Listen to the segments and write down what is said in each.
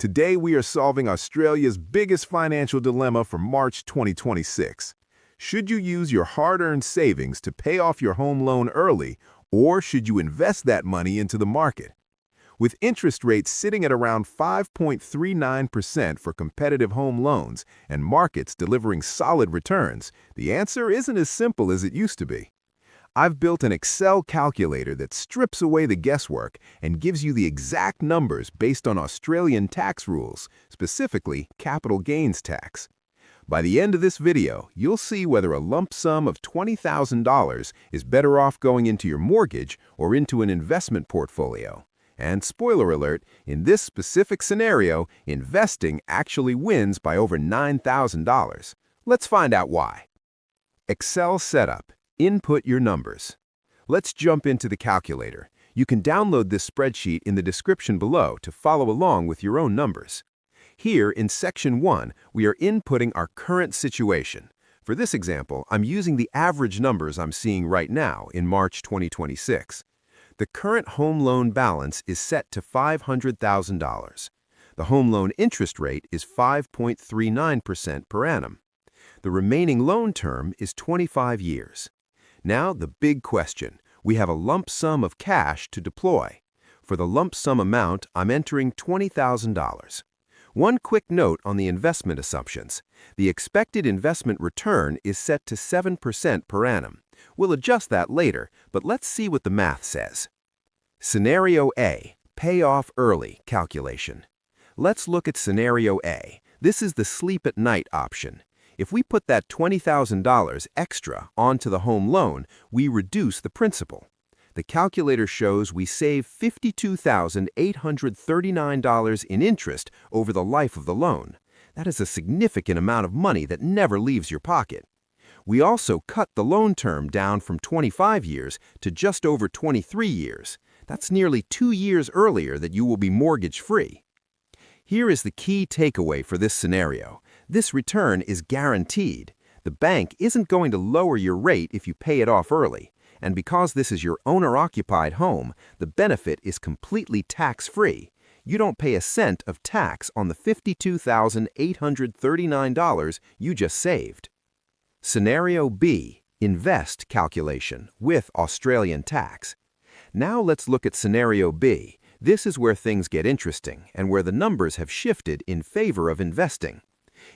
Today we are solving Australia's biggest financial dilemma for March 2026. Should you use your hard-earned savings to pay off your home loan early, or should you invest that money into the market? With interest rates sitting at around 5.39% for competitive home loans and markets delivering solid returns, the answer isn't as simple as it used to be. I've built an Excel calculator that strips away the guesswork and gives you the exact numbers based on Australian tax rules, specifically capital gains tax. By the end of this video, you'll see whether a lump sum of $20,000 is better off going into your mortgage or into an investment portfolio. And spoiler alert, in this specific scenario, investing actually wins by over $9,000. Let's find out why. Excel setup. Input your numbers. Let's jump into the calculator. You can download this spreadsheet in the description below to follow along with your own numbers. Here in Section 1, we are inputting our current situation. For this example, I'm using the average numbers I'm seeing right now in March 2026. The current home loan balance is set to $500,000. The home loan interest rate is 5.39% per annum. The remaining loan term is 25 years. Now, the big question. We have a lump sum of cash to deploy. For the lump sum amount, I'm entering $20,000. One quick note on the investment assumptions. The expected investment return is set to 7% per annum. We'll adjust that later, but let's see what the math says. Scenario A, pay off early calculation. Let's look at Scenario A. This is the sleep at night option. If we put that $20,000 extra onto the home loan, we reduce the principal. The calculator shows we save $52,839 in interest over the life of the loan. That is a significant amount of money that never leaves your pocket. We also cut the loan term down from 25 years to just over 23 years. That's nearly 2 years earlier that you will be mortgage-free. Here is the key takeaway for this scenario. This return is guaranteed. The bank isn't going to lower your rate if you pay it off early. And because this is your owner-occupied home, the benefit is completely tax-free. You don't pay a cent of tax on the $52,839 you just saved. Scenario B, invest calculation with Australian tax. Now let's look at Scenario B. This is where things get interesting and where the numbers have shifted in favor of investing.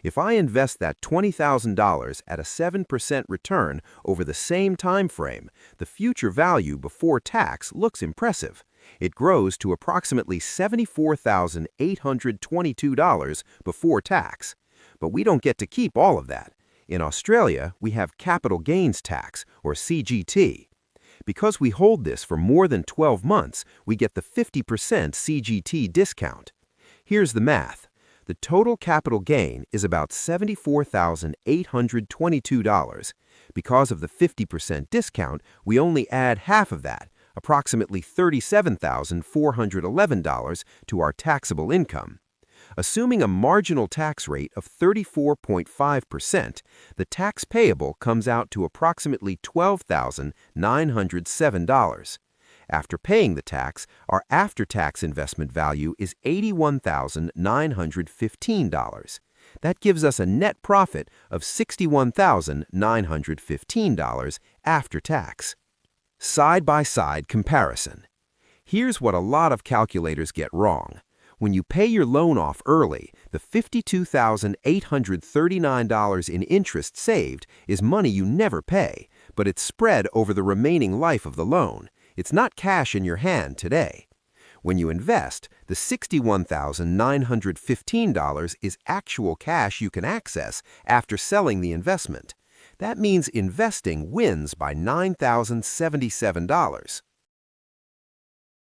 If I invest that $20,000 at a 7% return over the same time frame, the future value before tax looks impressive. It grows to approximately $74,822 before tax. But we don't get to keep all of that. In Australia, we have capital gains tax, or CGT. Because we hold this for more than 12 months, we get the 50% CGT discount. Here's the math. The total capital gain is about $74,822. Because of the 50% discount, we only add half of that, approximately $37,411 to our taxable income. Assuming a marginal tax rate of 34.5%, the tax payable comes out to approximately $12,907. After paying the tax, our after-tax investment value is $81,915. That gives us a net profit of $61,915 after tax. Side-by-side comparison. Here's what a lot of calculators get wrong. When you pay your loan off early, the $52,839 in interest saved is money you never pay, but it's spread over the remaining life of the loan. It's not cash in your hand today. When you invest, the $61,915 is actual cash you can access after selling the investment. That means investing wins by $9,077.